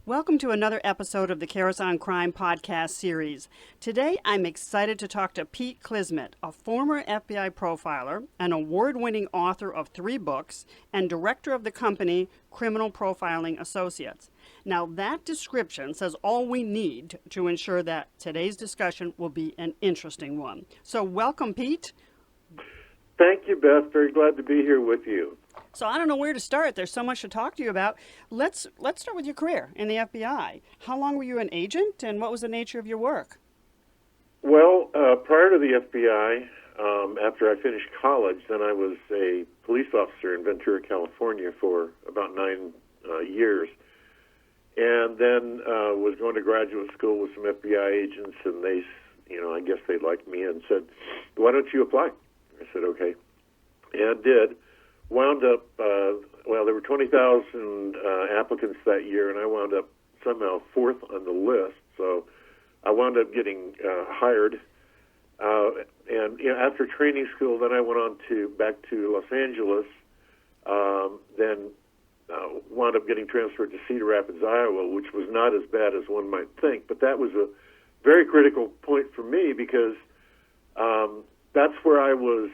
Welcome to another episode of the Karas on Crime podcast series. Today, I'm excited to talk to Pete Klismet, a former FBI profiler, an award-winning author of 3 books, and director of the company Criminal Profiling Associates. Now, that description says all we need to ensure that today's discussion will be an interesting one. So, welcome, Pete. Thank you, Beth. Very glad to be here with you. So I don't know where to start. There's so much to talk to you about. Let's start with your career in the FBI. How long were you an agent, and what was the nature of your work? Well, prior to the FBI, after I finished college, then I was a police officer in Ventura, California for about 9 years. And then was going to graduate school with some FBI agents, and they, I guess they liked me and said, "Why don't you apply?" I said, "Okay." And did. Wound up, there were 20,000 applicants that year, and I wound up somehow 4th on the list. So I wound up getting hired. And after training school, then I went on back to Los Angeles, then wound up getting transferred to Cedar Rapids, Iowa, which was not as bad as one might think. But that was a very critical point for me because that's where I was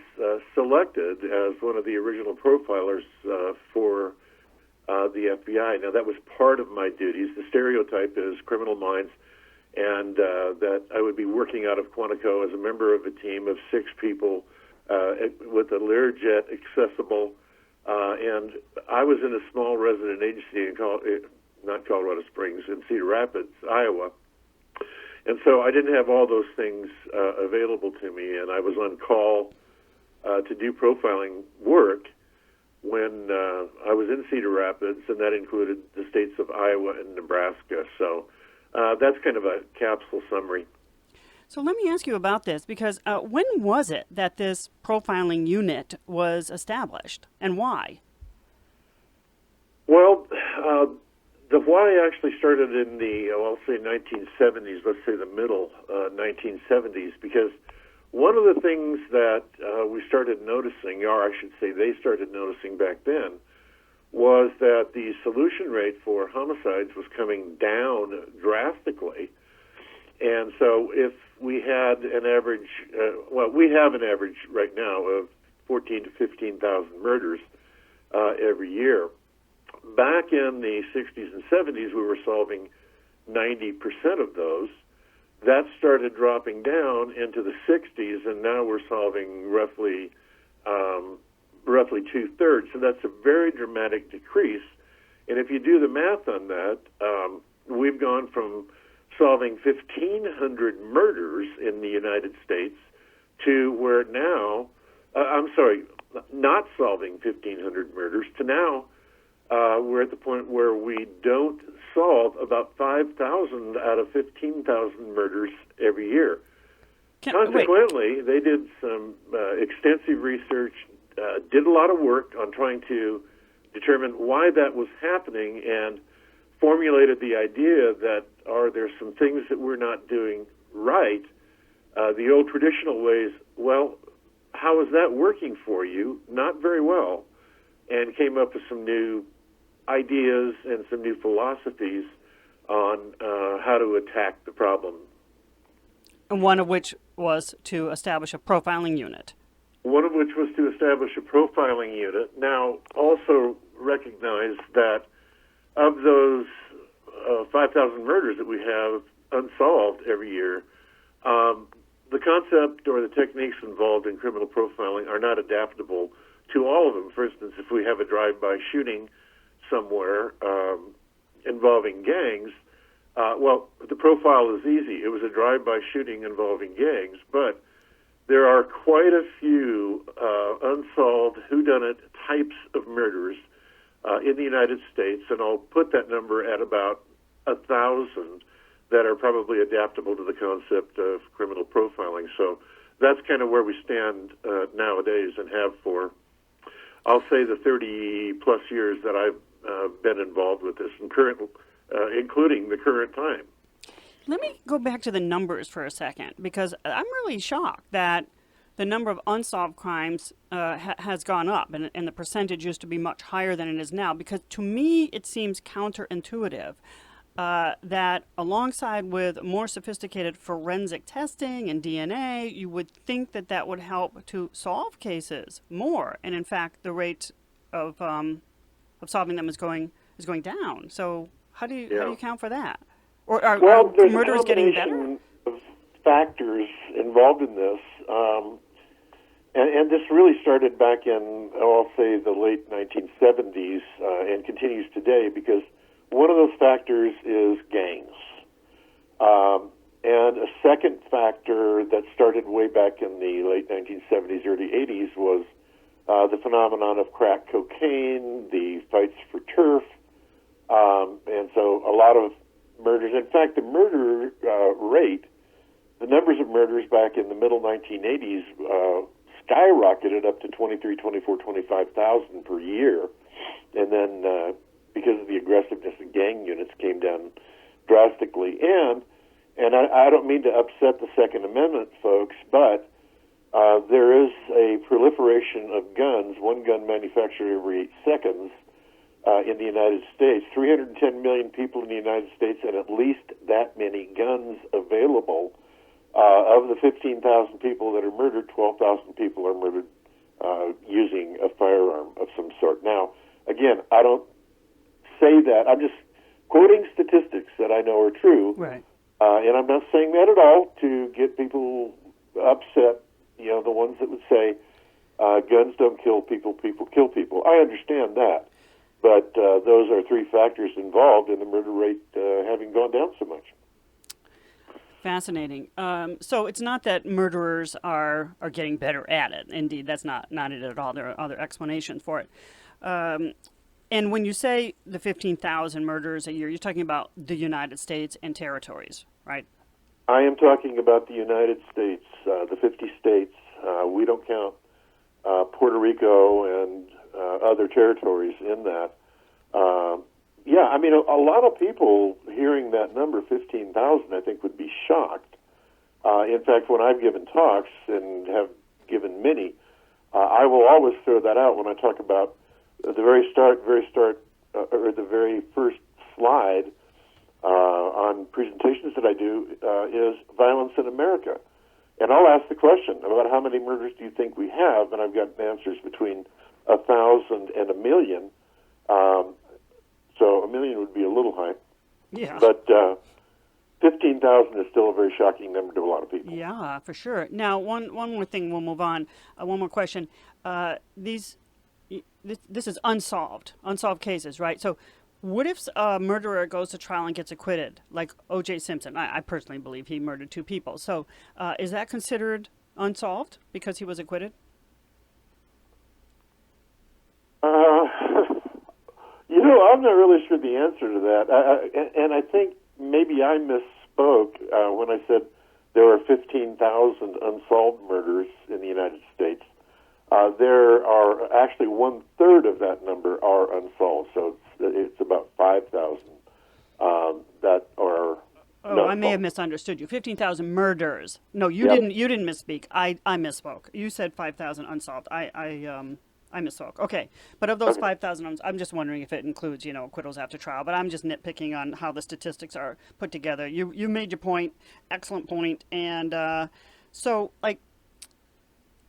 selected as one of the original profilers for the FBI. Now, that was part of my duties. The stereotype is criminal minds, and that I would be working out of Quantico as a member of a team of 6 people with a Learjet accessible. And I was in a small resident agency in not Colorado Springs, in Cedar Rapids, Iowa. And so I didn't have all those things available to me, and I was on call to do profiling work when I was in Cedar Rapids, and that included the states of Iowa and Nebraska. So that's kind of a capsule summary. So let me ask you about this, because when was it that this profiling unit was established, and why? Well, the why actually started in the, I'll say 1970s, let's say the middle 1970s, because one of the things that we started noticing, or I should say they started noticing back then, was that the solution rate for homicides was coming down drastically. And so if we had an average, we have an average right now of 14,000 to 15,000 murders every year. Back in the 60s and 70s, we were solving 90% of those. That started dropping down into the 60s, and now we're solving roughly 2/3. So that's a very dramatic decrease. And if you do the math on that, we've gone from solving 1,500 murders in the United States to where now, not solving 1,500 murders, to now we're at the point where we don't solve about 5,000 out of 15,000 murders every year. Consequently, they did some extensive research, did a lot of work on trying to determine why that was happening, and formulated the idea that are there some things that we're not doing right? The old traditional ways, well, how is that working for you? Not very well. And came up with some new ideas and some new philosophies on how to attack the problem. And one of which was to establish a profiling unit. One of which was to establish a profiling unit. Now, also recognize that of those 5,000 murders that we have unsolved every year, the concept or the techniques involved in criminal profiling are not adaptable to all of them. For instance, if we have a drive-by shooting somewhere involving gangs, the profile is easy. It was a drive-by shooting involving gangs, but there are quite a few unsolved whodunit types of murders in the United States, and I'll put that number at about 1,000 that are probably adaptable to the concept of criminal profiling. So that's kind of where we stand nowadays, and have for, I'll say, the 30-plus years that I've been involved with this, and including the current time. Let me go back to the numbers for a second, because I'm really shocked that the number of unsolved crimes has gone up, and the percentage used to be much higher than it is now, because to me it seems counterintuitive. that alongside with more sophisticated forensic testing and DNA, you would think that that would help to solve cases more. And in fact, the rate of solving them is going down. So how do you account for that? Or are There's murders a getting better? combination of factors involved in this. And this really started back in, I'll say, the late 1970s and continues today, because one of those factors is gangs. And a second factor that started way back in the late 1970s, early 80s was the phenomenon of crack cocaine, the fights for turf, and so a lot of murders. In fact, the murder rate, the numbers of murders back in the middle 1980s skyrocketed up to 23, 24, 25,000 per year. And then because of the aggressiveness of gang units came down drastically. And I don't mean to upset the Second Amendment, folks, but there is a proliferation of guns, one gun manufactured every 8 seconds in the United States. 310 million people in the United States and at least that many guns available. Of the 15,000 people that are murdered, 12,000 people are murdered using a firearm of some sort. Now, again, I don't say that. I'm just quoting statistics that I know are true. Right. And I'm not saying that at all to get people upset, the ones that would say guns don't kill people, people kill people. I understand that. But those are three factors involved in the murder rate having gone down so much. Fascinating. So it's not that murderers are getting better at it. Indeed, that's not it at all. There are other explanations for it. And when you say the 15,000 murders a year, you're talking about the United States and territories, right? I am talking about the United States, the 50 states. We don't count Puerto Rico and other territories in that. Yeah, I mean, a lot of people hearing that number, 15,000, I think would be shocked. In fact, when I've given talks, and have given many, I will always throw that out when I talk about the very start, or the very first slide on presentations that I do is violence in America. And I'll ask the question about how many murders do you think we have, and I've got answers between 1,000 and 1 million. So 1 million would be a little high. Yeah. But 15,000 is still a very shocking number to a lot of people. Yeah, for sure. Now, one more thing, we'll move on. One more question. This is unsolved cases, right? So what if a murderer goes to trial and gets acquitted, like O.J. Simpson? I personally believe he murdered 2 people. So is that considered unsolved because he was acquitted? I'm not really sure the answer to that. And I think maybe I misspoke when I said there are 15,000 unsolved murders in the United States. There are actually 1/3 of that number are unsolved, so it's about 5,000 that are. Oh, I may have misunderstood you. 15,000 murders. No, you didn't. You didn't misspeak. I misspoke. You said 5,000 unsolved. I misspoke. Okay, but of those 5,000, I'm just wondering if it includes, acquittals after trial. But I'm just nitpicking on how the statistics are put together. You made your point, excellent point, and so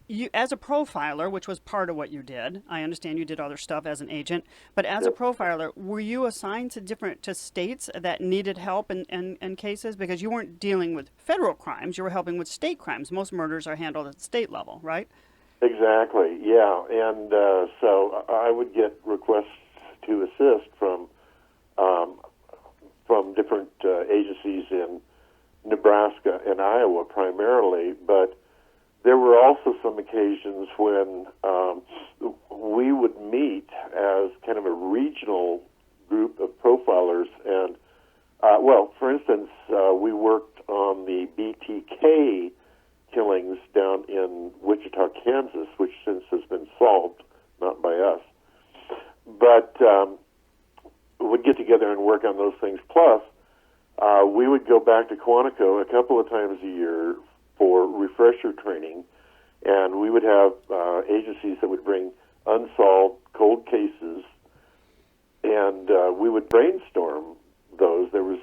you, as a profiler, which was part of what you did, I understand you did other stuff as an agent, but as a profiler, were you assigned to states that needed help in cases? Because you weren't dealing with federal crimes, you were helping with state crimes. Most murders are handled at the state level, right? Exactly, yeah. And so I would get requests to assist from different agencies in Nebraska and Iowa primarily, but there were also some occasions when we would meet as kind of a regional group of profilers. And, for instance, we worked on the BTK killings down in Wichita, Kansas, which since has been solved, not by us. But we'd get together and work on those things. Plus, we would go back to Quantico a couple of times a year for refresher training, and we would have agencies that would bring unsolved cold cases, and we would brainstorm those. There was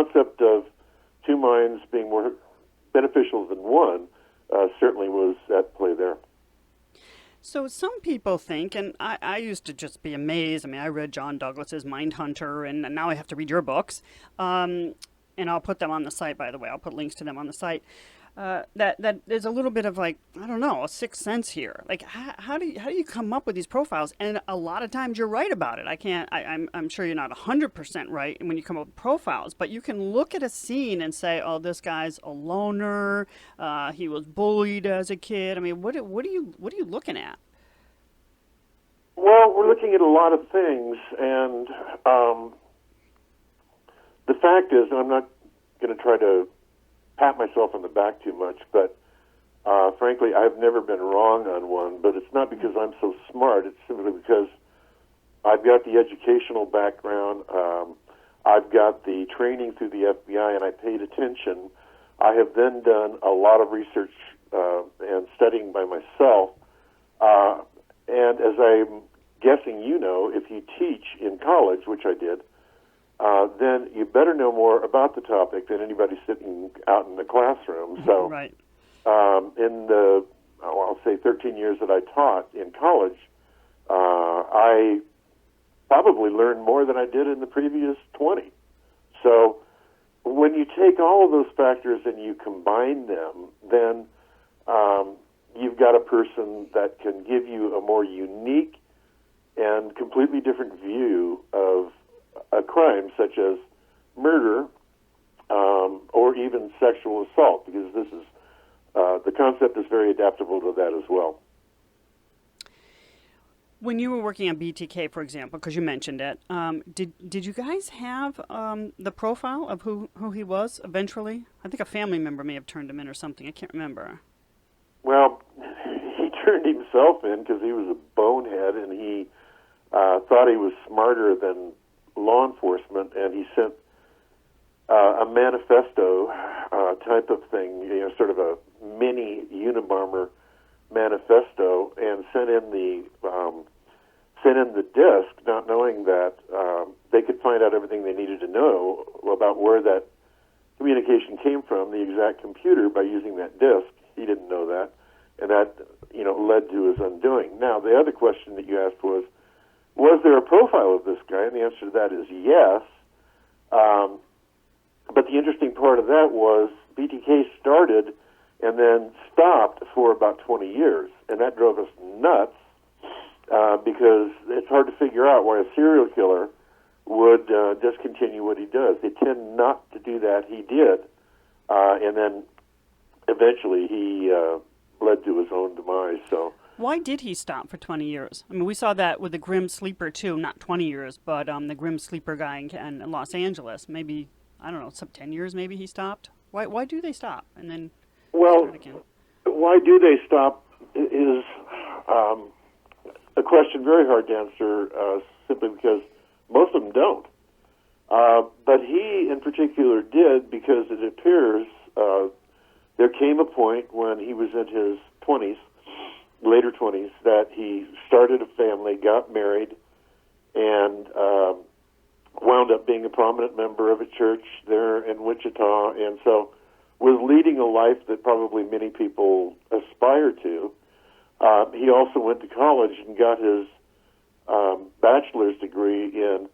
concept of two minds being more beneficial than one certainly was at play there. So some people think, and I used to just be amazed. I mean, I read John Douglas's Mindhunter, and now I have to read your books. And I'll put them on the site, by the way. I'll put links to them on the site. That there's a little bit of like, I don't know, a sixth sense here. Like, how do you come up with these profiles? And a lot of times you're right about it. I'm sure you're not 100% right when you come up with profiles, but you can look at a scene and say, oh, this guy's a loner. He was bullied as a kid. I mean, what are you looking at? Well, we're looking at a lot of things, and the fact is, and I'm not going to try to pat myself on the back too much, but frankly, I've never been wrong on one, but it's not because I'm so smart. It's simply because I've got the educational background, I've got the training through the FBI, and I paid attention. I have then done a lot of research and studying by myself, and as I'm guessing you know, if you teach in college, which I did, then you better know more about the topic than anybody sitting out in the classroom. So, right. In the, I'll say 13 years that I taught in college, I probably learned more than I did in the previous 20. So, when you take all of those factors and you combine them, then you've got a person that can give you a more unique and completely different view of a crime such as murder or even sexual assault, because this is the concept is very adaptable to that as well. When you were working on BTK, for example, because you mentioned it, did you guys have the profile of who he was eventually? I think a family member may have turned him in or something. I can't remember. Well, he turned himself in because he was a bonehead, and he thought he was smarter than law enforcement, and he sent a manifesto type of thing, sort of a mini Unabomber manifesto, and sent in the disc, not knowing that they could find out everything they needed to know about where that communication came from, the exact computer, by using that disc. He didn't know that, and that led to his undoing. Now, the other question that you asked was there a profile of this guy? And the answer to that is yes. But the interesting part of that was BTK started and then stopped for about 20 years. And that drove us nuts because it's hard to figure out why a serial killer would discontinue what he does. They tend not to do that. He did. And then eventually he led to his own demise. So. Why did he stop for 20 years? I mean, we saw that with the Grim Sleeper, too. Not 20 years, but the Grim Sleeper guy in Los Angeles. Maybe, I don't know, some 10 years maybe he stopped? Why do they stop and then start again? Why do they stop is a question very hard to answer simply because most of them don't. But he, in particular, did because it appears there came a point when he was in his 20s, later 20s, that he started a family, got married, and wound up being a prominent member of a church there in Wichita, and so was leading a life that probably many people aspire to. He also went to college and got his bachelor's degree in,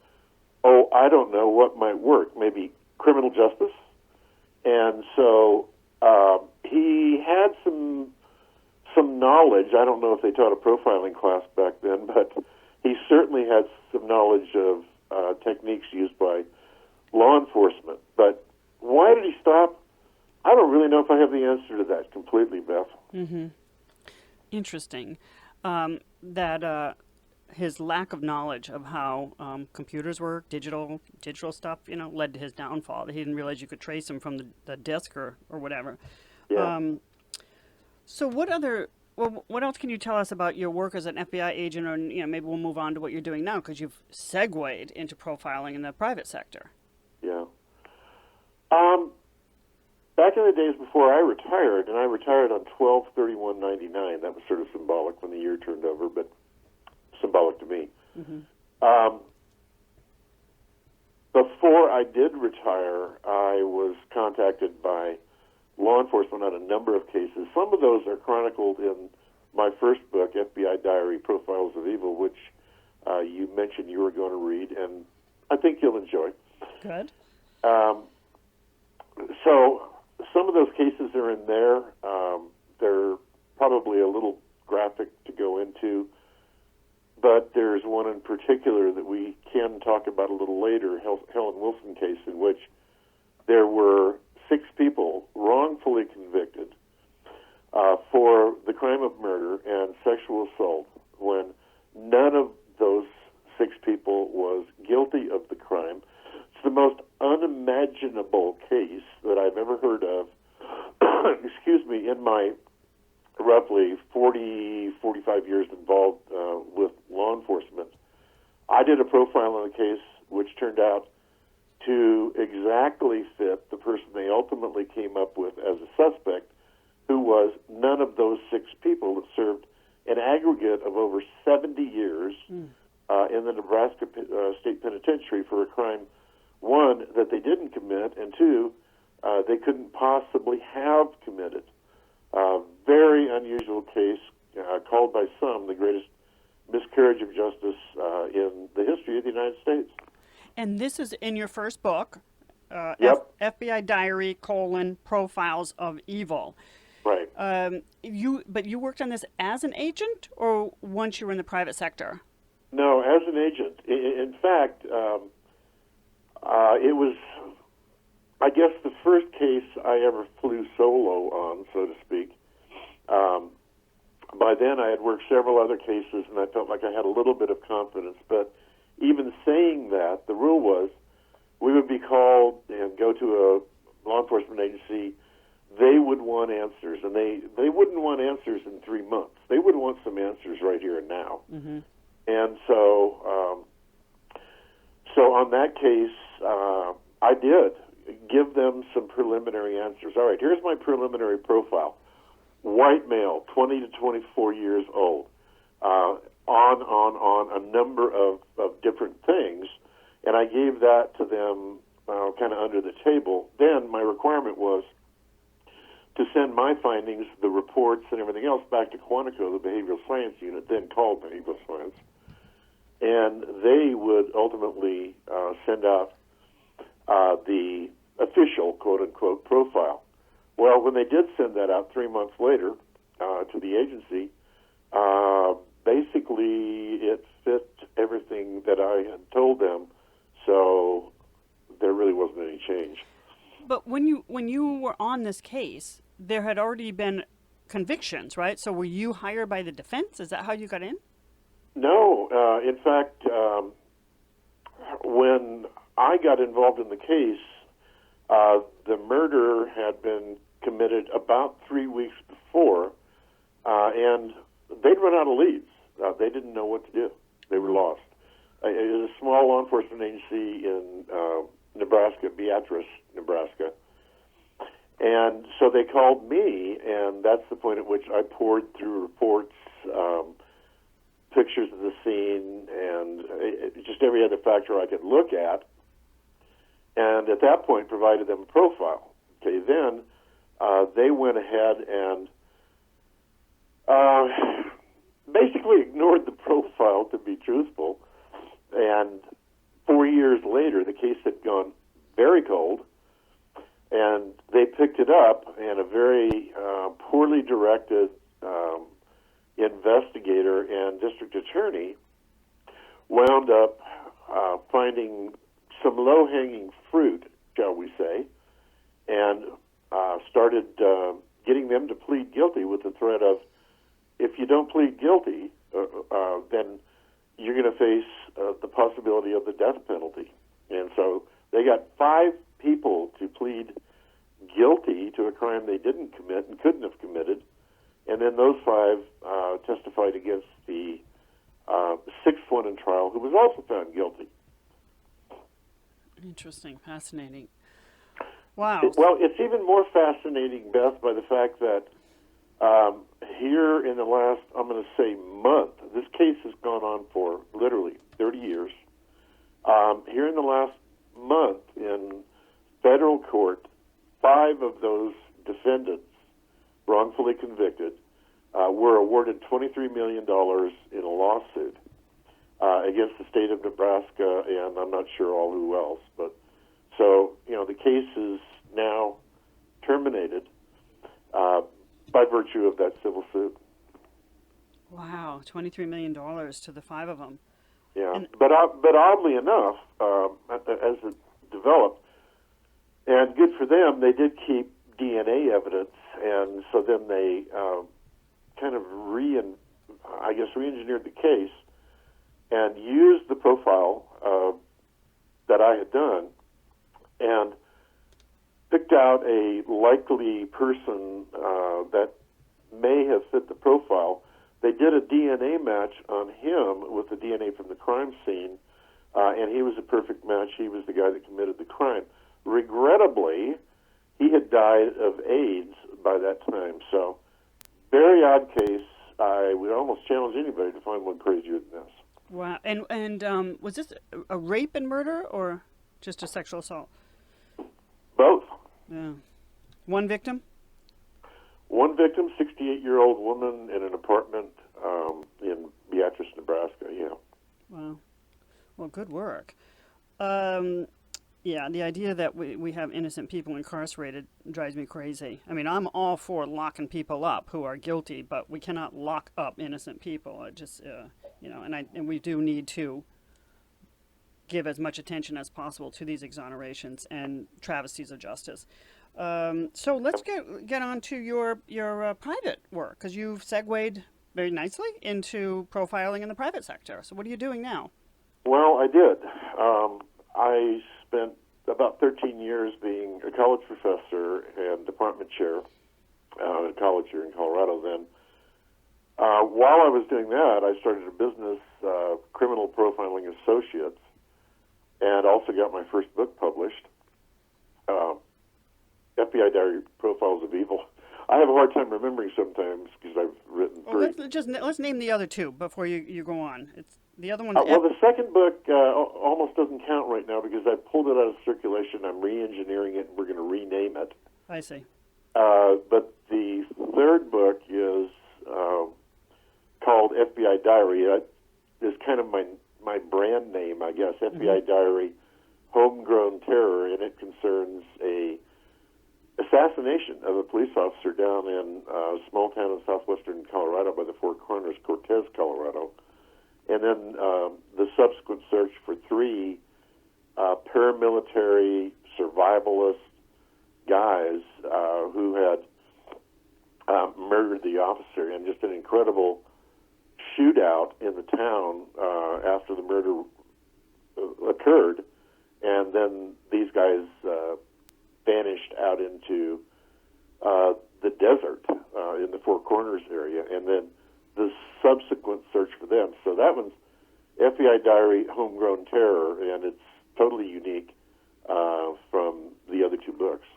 I don't know what might work, maybe criminal justice. And so he had some knowledge. I don't know if they taught a profiling class back then, but he certainly had some knowledge of techniques used by law enforcement. But why did he stop? I don't really know if I have the answer to that completely, Beth. Mm-hmm. Interesting. That his lack of knowledge of how computers work, digital stuff, led to his downfall. He didn't realize you could trace him from the disk or whatever. Yeah. So what else can you tell us about your work as an FBI agent, or maybe we'll move on to what you're doing now, because you've segued into profiling in the private sector. Yeah. Back in the days before I retired, and I retired on 12/31/99. That was sort of symbolic when the year turned over, but symbolic to me. Mm-hmm. Before before I did retire, I was contacted by law enforcement on a number of cases. Some of those are chronicled in my first book, FBI Diary, Profiles of Evil, which you mentioned you were going to read, and I think you'll enjoy. Good. So some of those cases are in there. They're probably a little graphic to go into, but there's one in particular that we can talk about a little later, Helen Wilson case, in which there were 6 people wrongfully convicted for the crime of murder and sexual assault when none of those 6 people was guilty of the crime. It's the most unimaginable case that I've ever heard of, excuse me, in my roughly 45 years involved with law enforcement. I did a profile on the case which turned out to exactly fit the person they ultimately came up with as a suspect, who was none of those 6 people that served an aggregate of over 70 years in the Nebraska State Penitentiary for a crime, 1, that they didn't commit, and 2, they couldn't possibly have committed. Very unusual case, called by some the greatest miscarriage of justice in the history of the United States. And this is in your first book, Yep. FBI Diary, Profiles of Evil. Right. But you worked on this as an agent, or once you were in the private sector? No, as an agent. In fact, it was, I guess, the first case I ever flew solo on, so to speak. By then, I had worked several other cases, and I felt like I had a little bit of confidence. But even saying that, the rule was we would be called and go to a law enforcement agency. They would want answers, and they wouldn't want answers in 3 months. They would want some answers right here and now. Mm-hmm. And so on that case, I did give them some preliminary answers. All right, here's my preliminary profile. White male, 20 to 24 years old, on a number of different things, and I gave that to them kind of under the table. Then my requirement was to send my findings, the reports and everything else, back to Quantico, the behavioral science unit, then called behavioral science, and they would ultimately send out the official, quote-unquote, profile. Well, when they did send that out 3 months later to the agency, basically it fit everything that I had told them, so there really wasn't any change. But when you were on this case, there had already been convictions, right? So were you hired by the defense? Is that how you got in? No. In fact, when I got involved in the case, the murder had been committed about 3 weeks before, and they'd run out of leads. They didn't know what to do. They were lost. It was a small law enforcement agency in Nebraska, Beatrice, Nebraska. And so they called me, and that's the point at which I poured through reports, pictures of the scene, and just every other factor I could look at. And at that point, provided them a profile. Okay, then they went ahead and basically ignored the profile, to be truthful. And 4 years later, the case had gone very cold, and they picked it up, and a very poorly directed investigator and district attorney wound up finding some low-hanging fruit, shall we say, and started getting them to plead guilty with the threat of, if you don't plead guilty, then you're going to face the possibility of the death penalty. And so they got 5 people to plead guilty to a crime they didn't commit and couldn't have committed, and then those 5 testified against the 6th one in trial, who was also found guilty. Interesting, fascinating. Wow. Well, it's even more fascinating, Beth, by the fact that here in the last, I'm going to say, month, this case has gone on for literally 30 years. Here in the last month, in federal court. 5 of those defendants, wrongfully convicted, were awarded $23 million in a lawsuit against the state of Nebraska, and I'm not sure all who else. But so, the case is now terminated by virtue of that civil suit. Wow, $23 million to the 5 of them. Yeah, but oddly enough, as it developed, and good for them, they did keep DNA evidence, and so then they kind of re-engineered the case and used the profile that I had done and picked out a likely person that may have fit the profile. They did a DNA match on him with the DNA from the crime scene, and he was a perfect match. He was the guy that committed the crime. Regrettably, he had died of AIDS by that time. So, very odd case. I would almost challenge anybody to find one crazier than this. Wow. And was this a rape and murder or just a sexual assault? Both. Yeah. One victim? One victim, 68-year-old woman in an apartment in Beatrice, Nebraska, yeah. Wow. Well, good work. Yeah, the idea that we have innocent people incarcerated drives me crazy. I mean, I'm all for locking people up who are guilty, but we cannot lock up innocent people. It just, and we do need to give as much attention as possible to these exonerations and travesties of justice. So let's get on to your private work, because you've segued very nicely into profiling in the private sector. So what are you doing now? Well, I did. I spent about 13 years being a college professor and department chair at a college here in Colorado then. While I was doing that, I started a business, Criminal Profiling Associates, and also got my first book published, FBI Diary Profiles of Evil. I have a hard time remembering sometimes because I've written 3. Let's name the other 2 before you go on. It's the other one. Well, the second book almost doesn't count right now because I pulled it out of circulation. I'm re-engineering it, and we're going to rename it. I see. But the third book is called FBI Diary. It is kind of my brand name, I guess. FBI Diary, Homegrown Terror, and it concerns a assassination of a police officer down in a small town in southwestern Colorado by the Four Corners, Cortez, Colorado. And then the subsequent search for 3 paramilitary survivalist guys who had murdered the officer, and just an incredible shootout in the town after the murder occurred. And then these guys vanished out into the desert in the Four Corners area, and then the subsequent search for them. So that one's FBI Diary, Homegrown Terror, and it's totally unique from the other 2 books.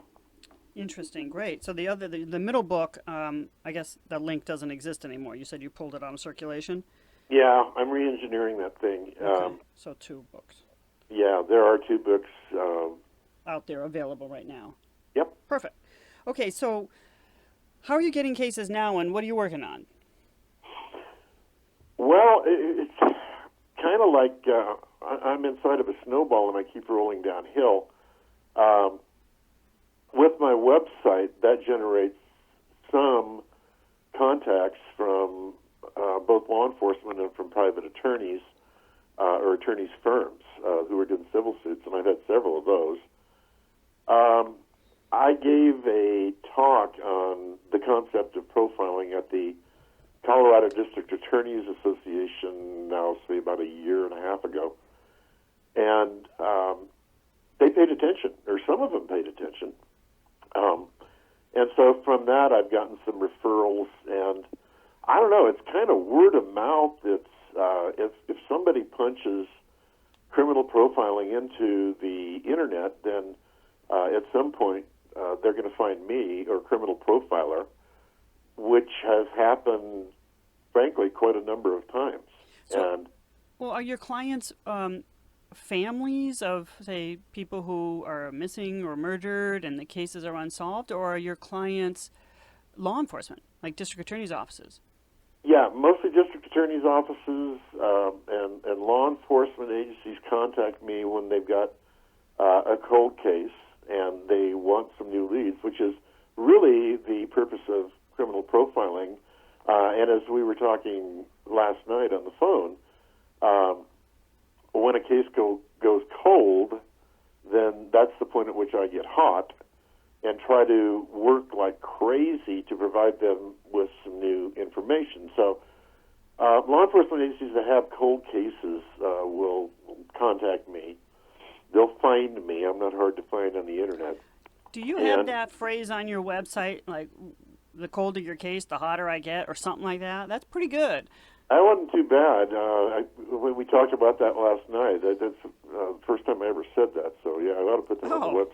Interesting, great. So the middle book, I guess the link doesn't exist anymore. You said you pulled it out of circulation? Yeah, I'm re-engineering that thing. Okay. So 2 books. Yeah, there are 2 books out there available right now. Yep. Perfect. Okay, so how are you getting cases now, and what are you working on? Well, it's kind of like I'm inside of a snowball and I keep rolling downhill. With my website, that generates some contacts from both law enforcement and from private attorneys or attorneys' firms who are doing civil suits, and I've had several of those. I gave a talk on the concept of profiling at the Colorado District Attorneys Association now, say about a year and a half ago, and they paid attention, or some of them paid attention. And so from that, I've gotten some referrals, and I don't know, it's kind of word of mouth. It's if somebody punches criminal profiling into the internet, then at some point they're going to find me or criminal profiler, which has happened, frankly, quite a number of times. So, well, are your clients families of, say, people who are missing or murdered and the cases are unsolved, or are your clients law enforcement, like district attorney's offices? Yeah, mostly district attorney's offices and law enforcement agencies contact me when they've got a cold case and they want some new leads, which is really the purpose of criminal profiling. And as we were talking last night on the phone, when a case goes cold, then that's the point at which I get hot and try to work like crazy to provide them with some new information. So law enforcement agencies that have cold cases will contact me. They'll find me. I'm not hard to find on the internet. Do you have that phrase on your website, like, the colder your case, the hotter I get, or something like that? That's pretty good. That wasn't too bad. When we talked about that last night, that's the first time I ever said that. So, yeah, I ought to put that on the website.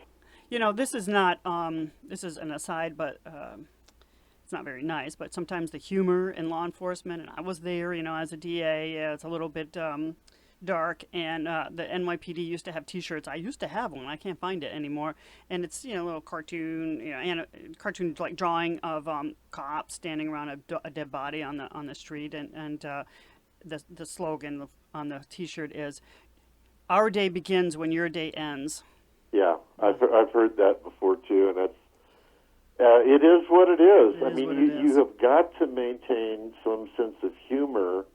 You know, this is not, this is an aside, but it's not very nice, but sometimes the humor in law enforcement, and I was there, you know, as a DA, it's a little bit dark, and the NYPD used to have T-shirts. I used to have one. I can't find it anymore. And it's, you know, a little cartoon, you know, and cartoon like drawing of cops standing around a dead body on the street, and the slogan on the T-shirt is, "Our day begins when your day ends." Yeah, I've heard that before too, and that's it is what it is. I mean, you have got to maintain some sense of humor,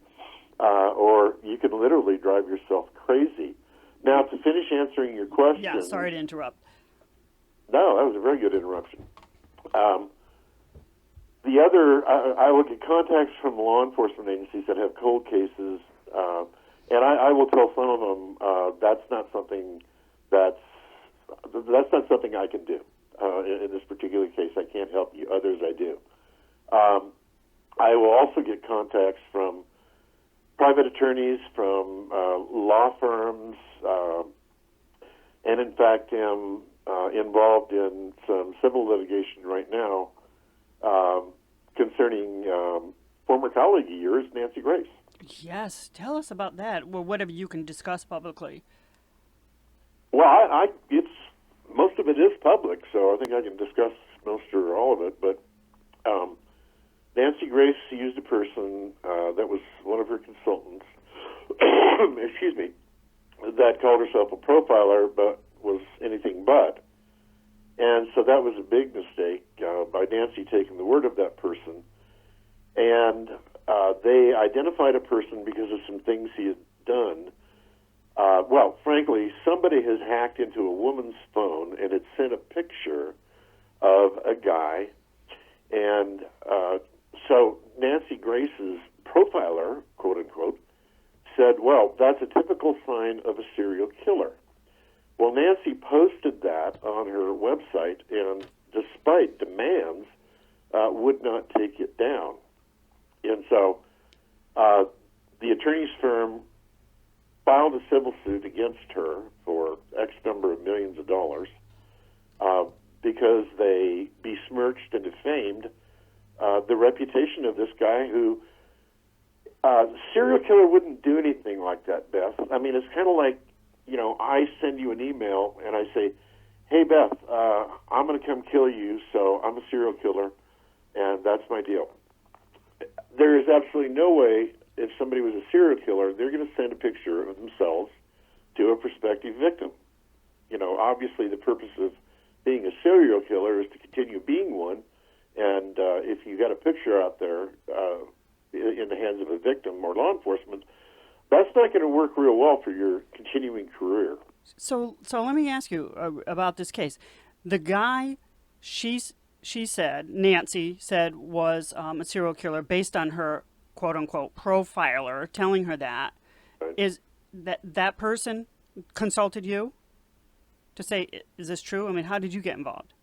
or you can literally drive yourself crazy. Now, to finish answering your question... Yeah, sorry to interrupt. No, that was a very good interruption. The other, I will get contacts from law enforcement agencies that have cold cases, and I will tell some of them that's not something I can do. In this particular case, I can't help you. Others, I do. I will also get contacts from private attorneys, from law firms, and in fact am involved in some civil litigation right now concerning former colleague of yours, Nancy Grace. Yes, tell us about that. Well, whatever you can discuss publicly. Well, it's most of it is public, so I think I can discuss most or all of it. But Nancy Grace used a person that was one of her consultants, excuse me, that called herself a profiler, but was anything but. And so that was a big mistake by Nancy taking the word of that person. And they identified a person because of some things he had done. Well, frankly, somebody has hacked into a woman's phone and had sent a picture of a guy. And so Nancy Grace's profiler, quote unquote, said, well, that's a typical sign of a serial killer. Well, Nancy posted that on her website and, despite demands, would not take it down. And so the attorney's firm filed a civil suit against her for X number of millions of dollars because they besmirched and defamed the reputation of this guy who, serial killer wouldn't do anything like that, Beth. I mean, it's kind of like, you know, I send you an email and I say, hey, Beth, I'm going to come kill you, so I'm a serial killer, and that's my deal. There is absolutely no way, if somebody was a serial killer, they're going to send a picture of themselves to a prospective victim. You know, obviously the purpose of being a serial killer is to continue being one, and if you got a picture out there in the hands of a victim or law enforcement, that's not going to work real well for your continuing career. So let me ask you about this case. The guy she said, Nancy said, was a serial killer based on her quote-unquote profiler telling her that. Right. Is that person consulted you to say, is this true? I mean, how did you get involved?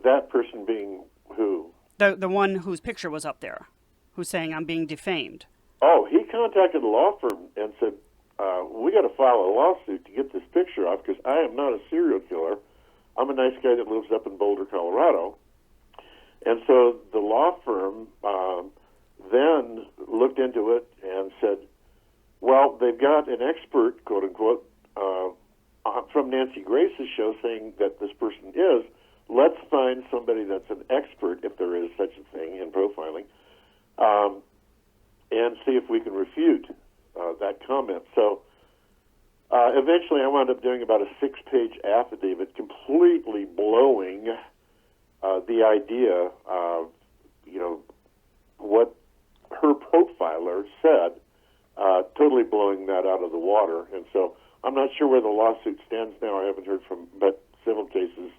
That person being who? The one whose picture was up there, who's saying I'm being defamed. Oh, he contacted the law firm and said, we got to file a lawsuit to get this picture off because I am not a serial killer. I'm a nice guy that lives up in Boulder, Colorado. And so the law firm then looked into it and said, well, they've got an expert, quote unquote, from Nancy Grace's show saying that this person is. Let's find somebody that's an expert, if there is such a thing in profiling, and see if we can refute that comment. So eventually I wound up doing about a 6-page affidavit completely blowing the idea of, what her profiler said, totally blowing that out of the water. And so I'm not sure where the lawsuit stands now. I haven't heard but civil cases,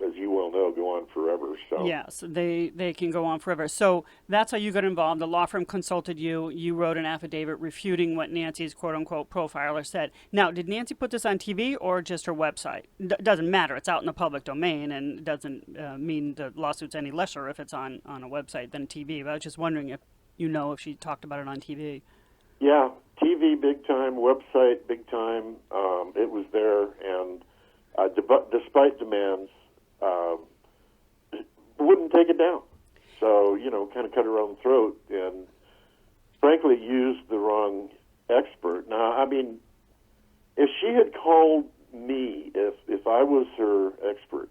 as you well know, go on forever. So yes, they can go on forever. So that's how you got involved. The law firm consulted you. You wrote an affidavit refuting what Nancy's quote-unquote profiler said. Now, did Nancy put this on TV or just her website? Doesn't matter. It's out in the public domain, and it doesn't mean the lawsuit's any lesser if it's on a website than TV. But I was just wondering if if she talked about it on TV. Yeah, TV big time, website big time. It was there, and despite demands, wouldn't take it down. So, kind of cut her own throat and frankly used the wrong expert. Now, I mean, if she had called me, if I was her expert,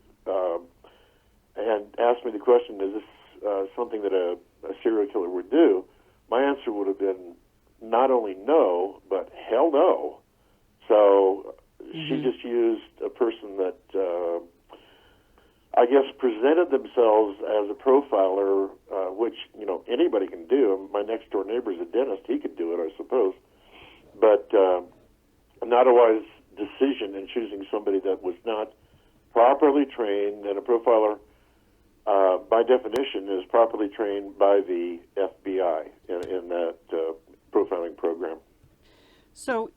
and asked me the question, is this something that a serial killer would do, my answer would have been not only no, but hell no. So she just used a person that I guess presented themselves as a profiler, which anybody can do. My next door neighbor's a dentist; he could do it, I suppose. But not a wise decision in choosing somebody that was not properly trained, and a profiler, by definition, is properly trained by the FBI in that profiling program. So,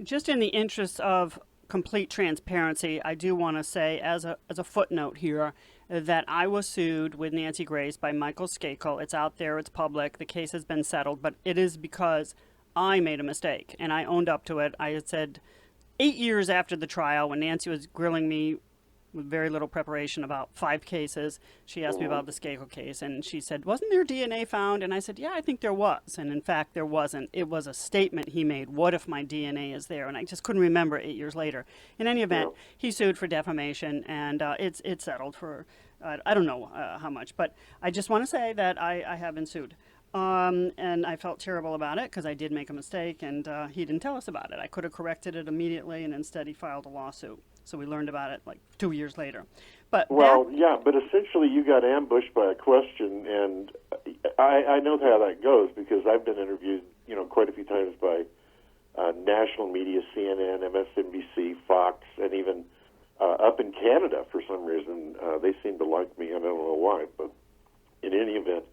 just in the interest of complete transparency, I do want to say, as a footnote here, that I was sued with Nancy Grace by Michael Skakel. It's out there, it's public, the case has been settled, but it is because I made a mistake, and I owned up to it. I had said 8 years after the trial, when Nancy was grilling me with very little preparation about 5 cases, she asked me about the Skakel case, and she said, wasn't there DNA found? And I said, yeah, I think there was. And in fact, there wasn't. It was a statement he made, what if my DNA is there? And I just couldn't remember 8 years later. In any event, he sued for defamation, and it's settled for, I don't know how much, but I just want to say that I have been sued. And I felt terrible about it because I did make a mistake, and he didn't tell us about it. I could have corrected it immediately, and instead he filed a lawsuit. So we learned about it like 2 years later. But but essentially you got ambushed by a question, and I know how that goes because I've been interviewed, quite a few times by national media, CNN, MSNBC, Fox, and even up in Canada for some reason. They seem to like me. I don't know why, but in any event,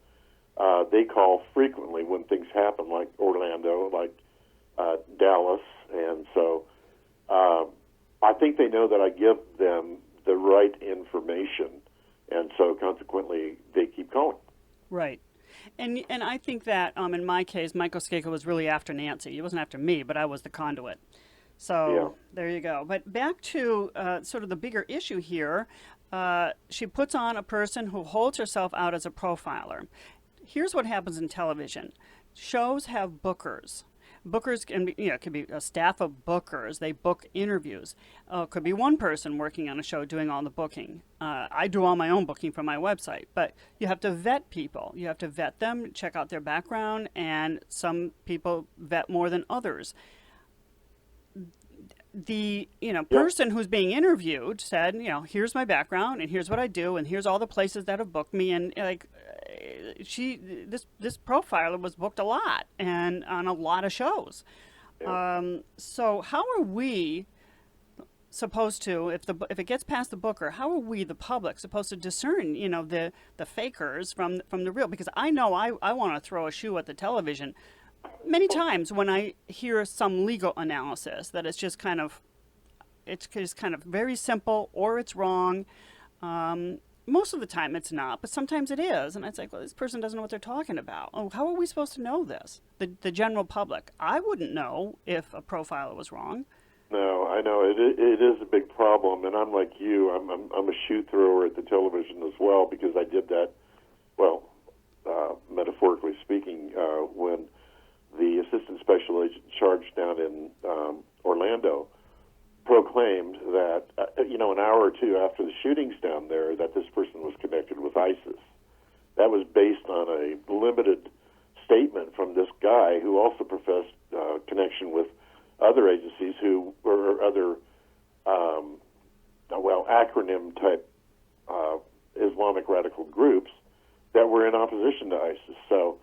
they call frequently when things happen, like Orlando, like Dallas, and so I think they know that I give them the right information, and so consequently they keep calling. Right. And I think that in my case, Michael Skakel was really after Nancy. He wasn't after me, but I was the conduit. So There you go. But back to sort of the bigger issue here. She puts on a person who holds herself out as a profiler. Here's what happens in television. Shows have bookers. Bookers can be, it could be a staff of bookers. They book interviews. Could be one person working on a show doing all the booking. I do all my own booking for my website, but you have to vet people. You have to vet them, check out their background, and some people vet more than others. The person who's being interviewed said, here's my background and here's what I do and here's all the places that have booked me, and this profiler was booked a lot and on a lot of shows. So how are we supposed to, if it gets past the booker, how are we, the public, supposed to discern the fakers from the real? Because I know I want to throw a shoe at the television many times when I hear some legal analysis that it's just kind of very simple, or it's wrong. Most of the time it's not, but sometimes it is. And it's like, well, this person doesn't know what they're talking about. Oh, how are we supposed to know this? The general public. I wouldn't know if a profiler was wrong. No, I know. It is a big problem, and I'm like you. I'm a shoe thrower at the television as well, because I did that, metaphorically speaking, when the assistant special agent in charge down in Orlando claimed that, an hour or two after the shootings down there, that this person was connected with ISIS. That was based on a limited statement from this guy who also professed connection with other agencies who were other, acronym-type Islamic radical groups that were in opposition to ISIS. So,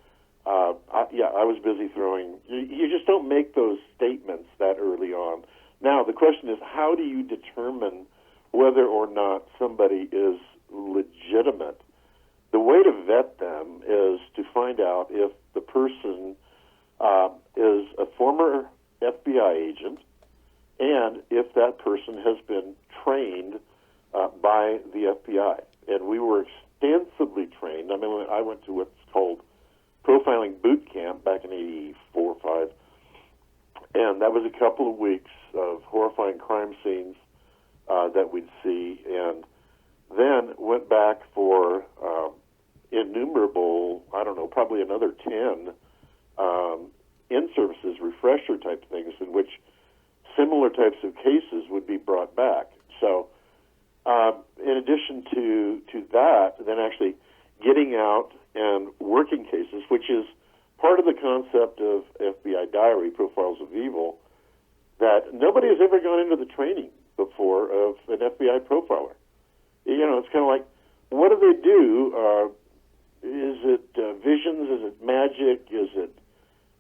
I was busy throwing. You just don't make those statements that early on. Now, the question is, how do you determine whether or not somebody is legitimate? The way to vet them is to find out if the person is a former FBI agent and if that person has been trained by the FBI. And we were extensively trained. I mean, I went to what's called profiling boot camp back in 84 or 5, and that was a couple of weeks of horrifying crime scenes that we'd see, and then went back for innumerable, probably another 10 in-services refresher type things in which similar types of cases would be brought back. So in addition to that, then actually getting out and working cases, which is part of the concept of FBI Diary, Profiles of Evil, that nobody has ever gone into the training before of an FBI profiler. It's kind of like, what do they do? Is it visions? Is it magic? Is it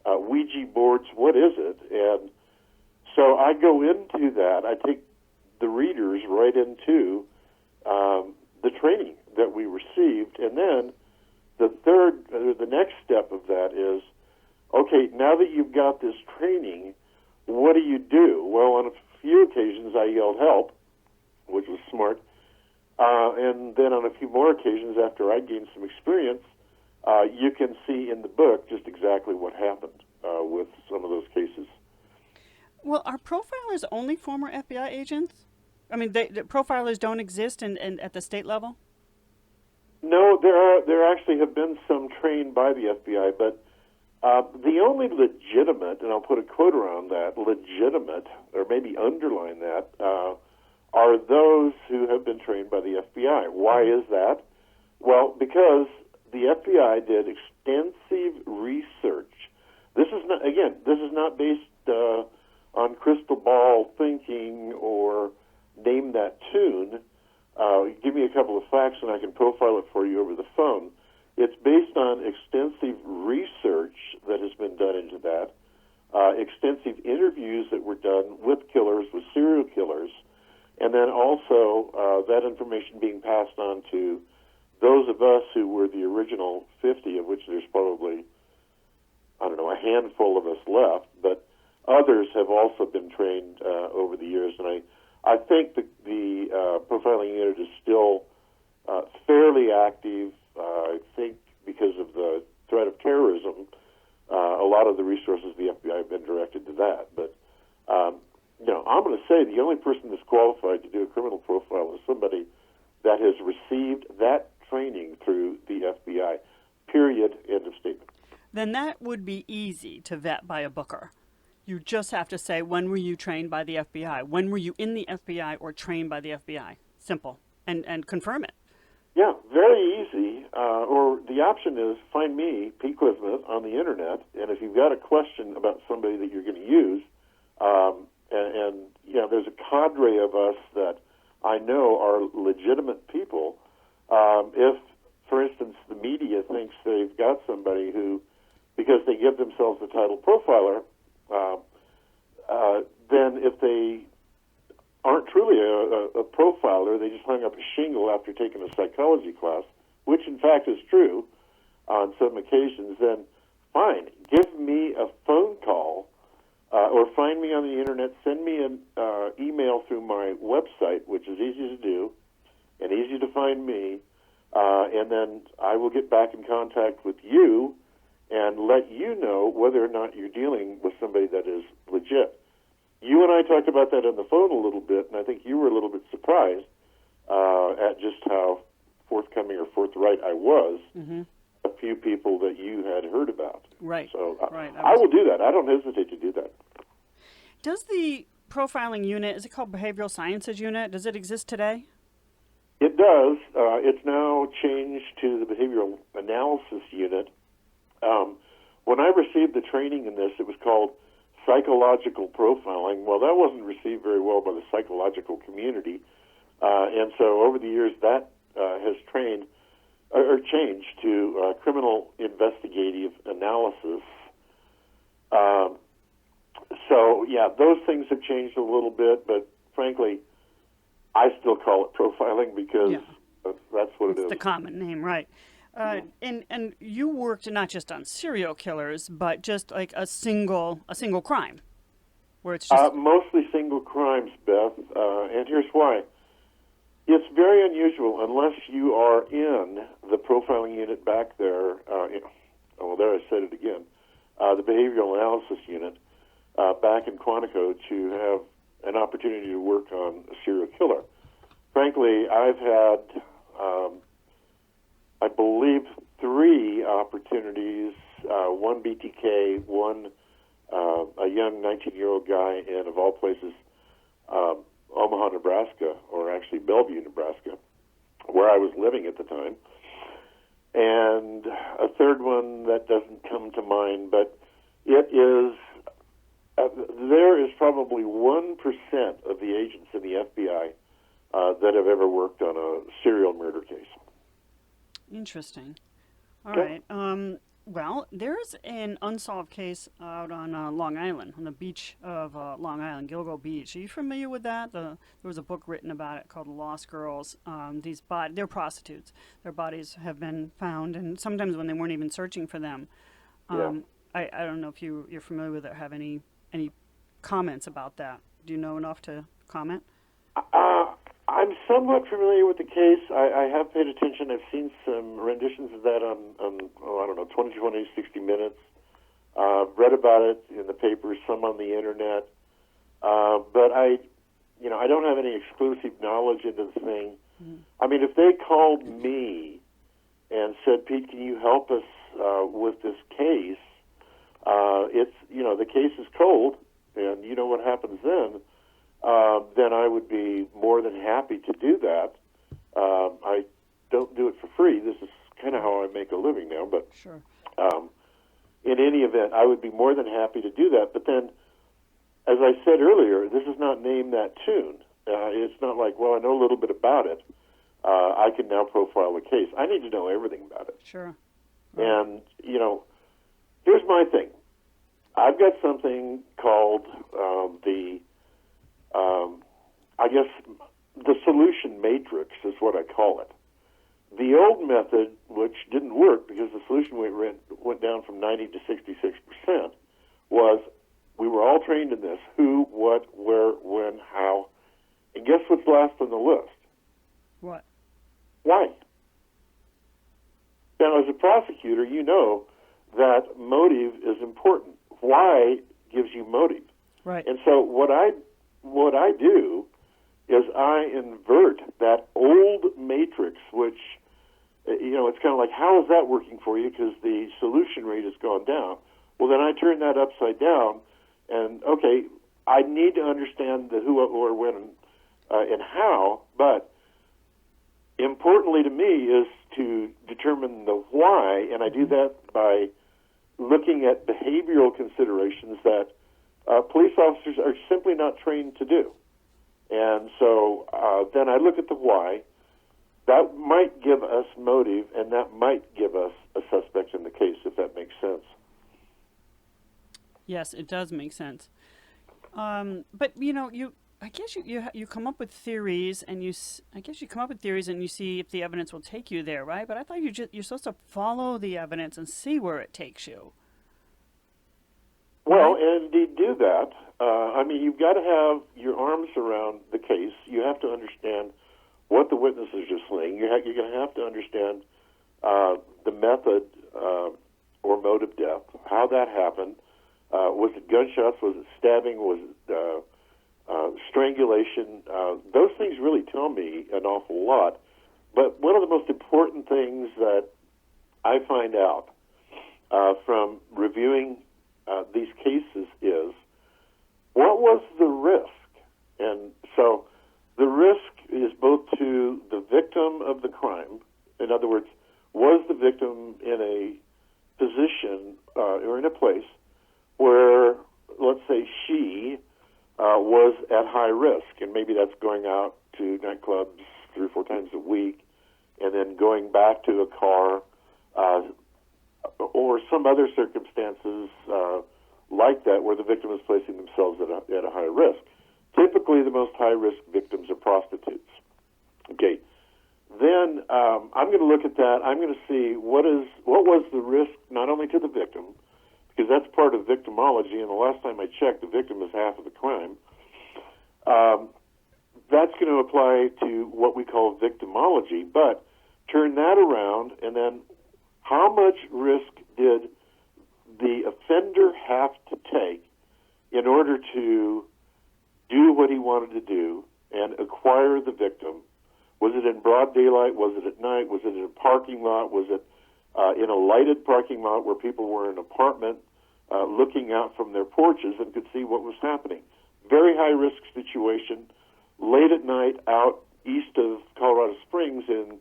Ouija boards? What is it? And so I go into that. I take the readers right into the training that we received, and then the next step of that is, okay, now that you've got this training, what do you do? Well, on a few occasions I yelled help, which was smart, and then on a few more occasions after I gained some experience, you can see in the book just exactly what happened with some of those cases. Well, are profilers only former FBI agents? I mean, the profilers don't exist at the state level? No, there actually have been some trained by the FBI, but the only legitimate, and I'll put a quote around that, legitimate, or maybe underline that, are those who have been trained by the FBI. Why is that? Well, because the FBI did extensive research. This is not based on crystal ball thinking or name that tune. Give me a couple of facts and I can profile it for you over the phone. It's based on extensive research that has been done into that, extensive interviews that were done with killers, with serial killers, and then also that information being passed on to those of us who were the original 50, of which there's probably, a handful of us left, but others have also been trained over the years, and I think the profiling unit is still fairly active. I think because of the threat of terrorism, a lot of the resources of the FBI have been directed to that. But, I'm going to say the only person that's qualified to do a criminal profile is somebody that has received that training through the FBI, period, end of statement. Then that would be easy to vet by a booker. You just have to say, when were you trained by the FBI? When were you in the FBI or trained by the FBI? Simple. And confirm it. Yeah, very easy. Or the option is find me, Pete Klismet, on the Internet, and if you've got a question about somebody that you're going to use, there's a cadre of us that I know are legitimate people. If, for instance, the media thinks they've got somebody who, because they give themselves the title profiler, then if they aren't truly a profiler, they just hung up a shingle after taking a psychology class, which in fact is true on some occasions, then fine. Give me a phone call or find me on the Internet, send me an email through my website, which is easy to do and easy to find me, and then I will get back in contact with you and let you know whether or not you're dealing with somebody that is legit. You and I talked about that on the phone a little bit, and I think you were a little bit surprised at just how forthcoming or forthright I was. Mm-hmm. A few people that you had heard about. Right. So right. I will do that. I don't hesitate to do that. Does the profiling unit, is it called Behavioral Sciences Unit? Does it exist today? It does. It's now changed to the Behavioral Analysis Unit. When I received the training in this, it was called psychological profiling. Well, that wasn't received very well by the psychological community, and so over the years that has changed to criminal investigative analysis. So yeah, those things have changed a little bit, but frankly, I still call it profiling because that's what it is. It's the common name, right? And you worked not just on serial killers, but just like a single crime, where it's just mostly single crimes, Beth. And here's why: it's very unusual unless you are in the profiling unit back there. Well, there I said it again. The Behavioral Analysis Unit back in Quantico to have an opportunity to work on a serial killer. Frankly, I've had, I believe, 3 opportunities, one BTK, one a young 19-year-old guy in, of all places, Omaha, Nebraska, or actually Bellevue, Nebraska, where I was living at the time, and a third one that doesn't come to mind, but it is, there is probably 1% of the agents in the FBI that have ever worked on a serial murder case. Interesting. All right. Well, there's an unsolved case out on Long Island, on the beach of Long Island, Gilgo Beach. Are you familiar with that? There was a book written about it called The Lost Girls. They're prostitutes. Their bodies have been found, and sometimes when they weren't even searching for them. I don't know if you're familiar with it or have any comments about that. Do you know enough to comment? I'm somewhat familiar with the case. I have paid attention. I've seen some renditions of that on 2020, 60 Minutes. Read about it in the papers, some on the internet. But I don't have any exclusive knowledge into the thing. Mm-hmm. I mean, if they called me and said, Pete, can you help us with this case? The case is cold, and you know what happens then. Then I would be more than happy to do that. I don't do it for free. This is kind of how I make a living now. But sure. In any event, I would be more than happy to do that. But then, as I said earlier, this is not name that tune. It's not like, well, I know a little bit about it. I can now profile the case. I need to know everything about it. Sure. Right. And, here's my thing. I've got something called the solution matrix is what I call it. The old method, which didn't work because the solution rate went down from 90 to 66%, was we were all trained in this: who, what, where, when, how. And guess what's last on the list? What? Why? Now, as a prosecutor, you know that motive is important. Why gives you motive. Right. And so what I do is I invert that old matrix, which, it's kind of like, how is that working for you? Because the solution rate has gone down. Well, then I turn that upside down, and, okay, I need to understand the who, or when, and how, but importantly to me is to determine the why, and I do that by looking at behavioral considerations that police officers are simply not trained to do. And so then I look at the why. That might give us motive, and that might give us a suspect in the case, if that makes sense. Yes, it does make sense. But I guess you come up with theories, and you see if the evidence will take you there, right? But I thought you're supposed to follow the evidence and see where it takes you. Well, and to do that, you've got to have your arms around the case. You have to understand what the witnesses are saying. You're going to have to understand the method or mode of death, how that happened. Was it gunshots? Was it stabbing? Was it strangulation? Those things really tell me an awful lot. But one of the most important things that I find out from reviewing these cases is, what was the risk was at high risk, and maybe that's going out to nightclubs 3 or 4 times a week, and then going back to a car, or some other circumstances like that where the victim is placing themselves at a high risk. Typically, the most high-risk victims are prostitutes. Okay, then I'm going to look at that. I'm going to see what was the risk not only to the victim, because that's part of victimology, and the last time I checked, the victim is half of the crime. That's going to apply to what we call victimology, but turn that around, and then how much risk did the offender have to take in order to do what he wanted to do and acquire the victim? Was it in broad daylight? Was it at night? Was it in a parking lot? Was it in a lighted parking lot where people were in an apartment looking out from their porches and could see what was happening? Very high-risk situation, late at night out east of Colorado Springs in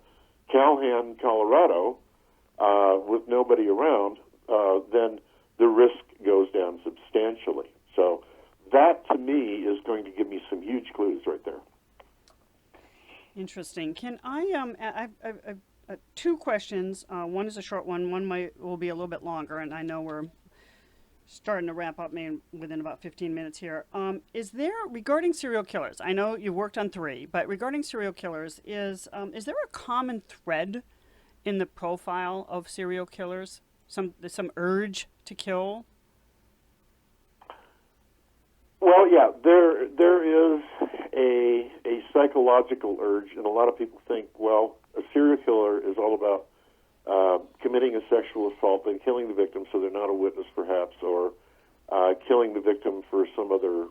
Calhoun, Colorado, with nobody around, then the risk goes down substantially. So that, to me, is going to give me some huge clues right there. Interesting. Can I've 2 questions. One is a short one. One will be a little bit longer, and I know we're starting to wrap up within about 15 minutes here. Is there, regarding serial killers, I know you've worked on 3, but regarding serial killers, is there a common thread in the profile of serial killers? Some urge to kill? Well, yeah, there is a psychological urge, and a lot of people think, well, a serial killer is all about committing a sexual assault and killing the victim so they're not a witness, perhaps, or killing the victim for some other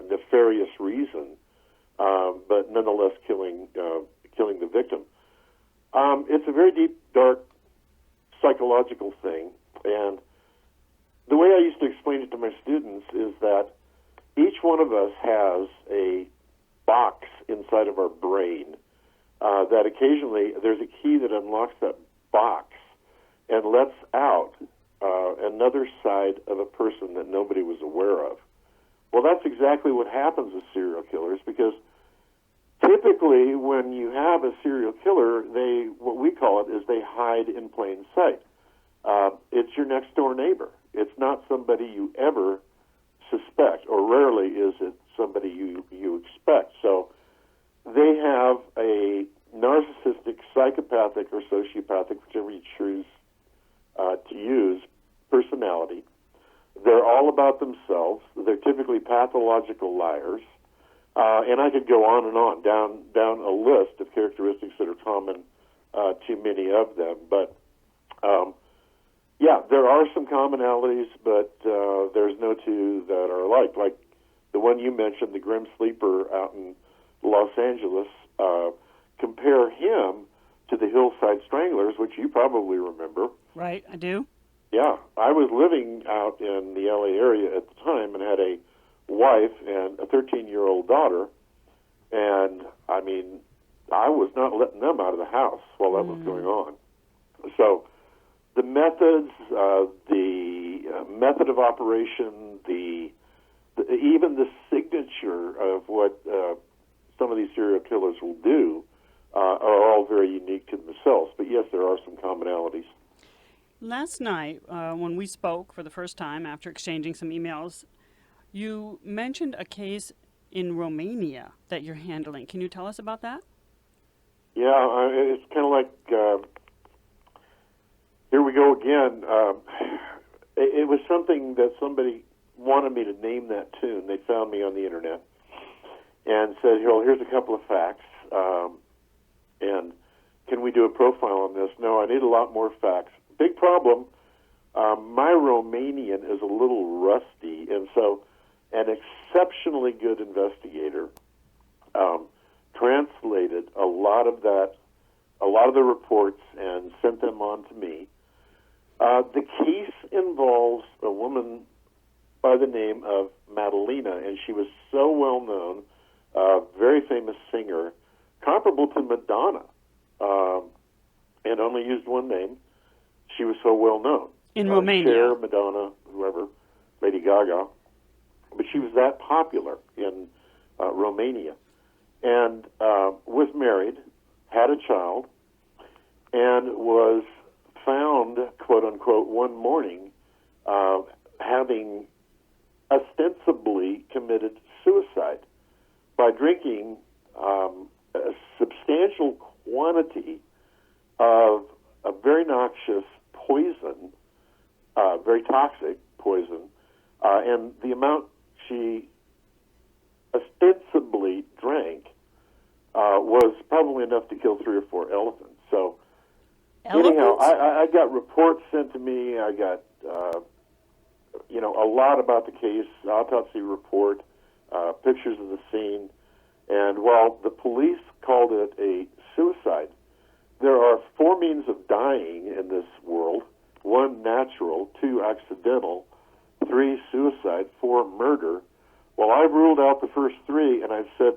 nefarious reason, but nonetheless killing the victim. It's a very deep, dark psychological thing, and the way I used to explain it to my students is that each one of us has a box inside of our brain that occasionally there's a key that unlocks that box and lets out another side of a person that nobody was aware of. Well, that's exactly what happens with serial killers, because typically when you have a serial killer, what we call it is they hide in plain sight. It's your next door neighbor. It's not somebody you ever suspect, or rarely is it somebody you expect. So they have a narcissistic, psychopathic, or sociopathic, whichever you choose to use, personality. They're all about themselves. They're typically pathological liars. And I could go on and on, down a list of characteristics that are common to many of them. But yeah, there are some commonalities, but there's no 2 that are alike. Like the one you mentioned, the Grim Sleeper out in Los Angeles, compare him to the Hillside Stranglers, which you probably remember. Right, I do. Yeah, I was living out in the LA area at the time and had a wife and a 13-year-old daughter, and I mean, I was not letting them out of the house while that was going on. So the methods, the method of operation, even the signature of what some of these serial killers will do are all very unique to themselves. But yes, there are some commonalities. Last night, when we spoke for the first time after exchanging some emails, you mentioned a case in Romania that you're handling. Can you tell us about that? Yeah, it's kind of like, here we go again. It was something that somebody wanted me to name that tune. They found me on the internet and said, here's a couple of facts, and can we do a profile on this? No, I need a lot more facts. Big problem, my Romanian is a little rusty, and so an exceptionally good investigator translated a lot of the reports and sent them on to me. The case involves a woman by the name of Madalena, and she was so well known, very famous singer, comparable to Madonna, and only used one name. She was so well known. In Romania. Cher, Madonna, whoever, Lady Gaga. but she was that popular in Romania, and was married, had a child, and was found, quote unquote, one morning having ostensibly committed suicide by drinking a substantial quantity of a very noxious poison, very toxic poison, and the amount she ostensibly drank was probably enough to kill 3 or 4 elephants. So, anyhow, I got reports sent to me. I got, a lot about the case, autopsy report, pictures of the scene. And while the police called it a suicide, there are 4 means of dying in this world: 1, natural; 2, accidental; 3, suicide; 4, murder. Well, I've ruled out the first 3, and I've said,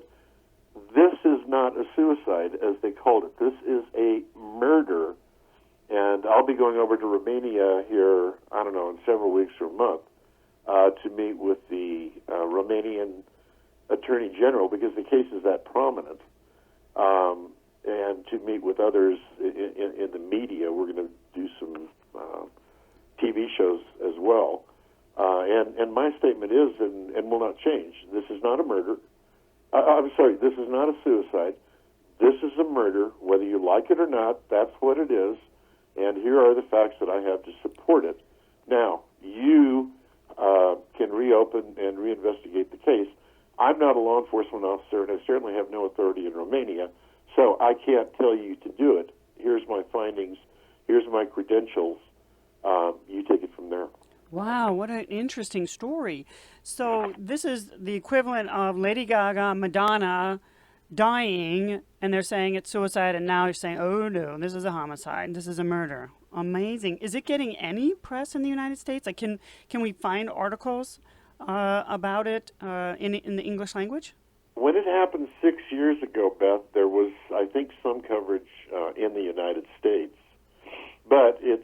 this is not a suicide, as they called it. This is a murder. And I'll be going over to Romania here, in several weeks or a month, to meet with the Romanian Attorney General, because the case is that prominent, and to meet with others in the media. We're going to do some TV shows as well. And my statement is, and will not change, this is not a murder. I'm sorry, this is not a suicide. This is a murder. Whether you like it or not, that's what it is. And here are the facts that I have to support it. Now, you can reopen and reinvestigate the case. I'm not a law enforcement officer, and I certainly have no authority in Romania, so I can't tell you to do it. Here's my findings. Here's my credentials. You take it from there. Wow, what an interesting story. So this is the equivalent of Lady Gaga, Madonna dying, and they're saying it's suicide, and now you're saying, oh no, this is a homicide, this is a murder. Amazing. Is it getting any press in the United States? Like, can we find articles about it in the English language? When it happened 6 years ago, Beth, there was, I think, some coverage in the United States. But it's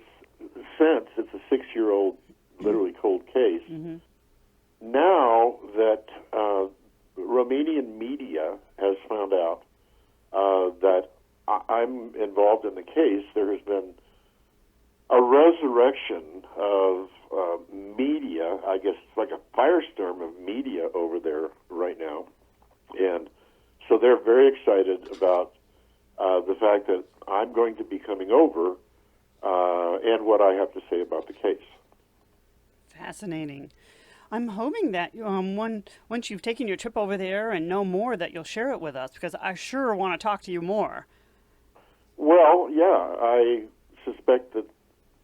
a 6-year-old, literally cold case. Mm-hmm. Now that Romanian media has found out that I'm involved in the case, there has been a resurrection of media. I guess it's like a firestorm of media over there right now. And so they're very excited about the fact that I'm going to be coming over and what I have to say about the case. Fascinating. I'm hoping that once you've taken your trip over there and know more, that you'll share it with us, because I sure want to talk to you more. Well, yeah, I suspect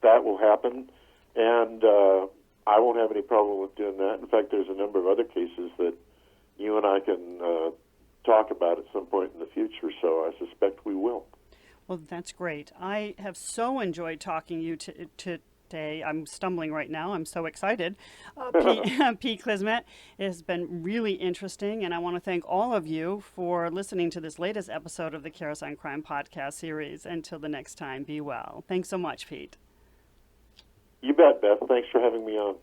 that will happen, and I won't have any problem with doing that. In fact, there's a number of other cases that you and I can talk about at some point in the future, so I suspect we will. Well, that's great. I have so enjoyed talking to you today. I'm stumbling right now. I'm so excited. Pete Klismet, it has been really interesting, and I want to thank all of you for listening to this latest episode of the Karas on Crime podcast series. Until the next time, be well. Thanks so much, Pete. You bet, Beth. Thanks for having me on.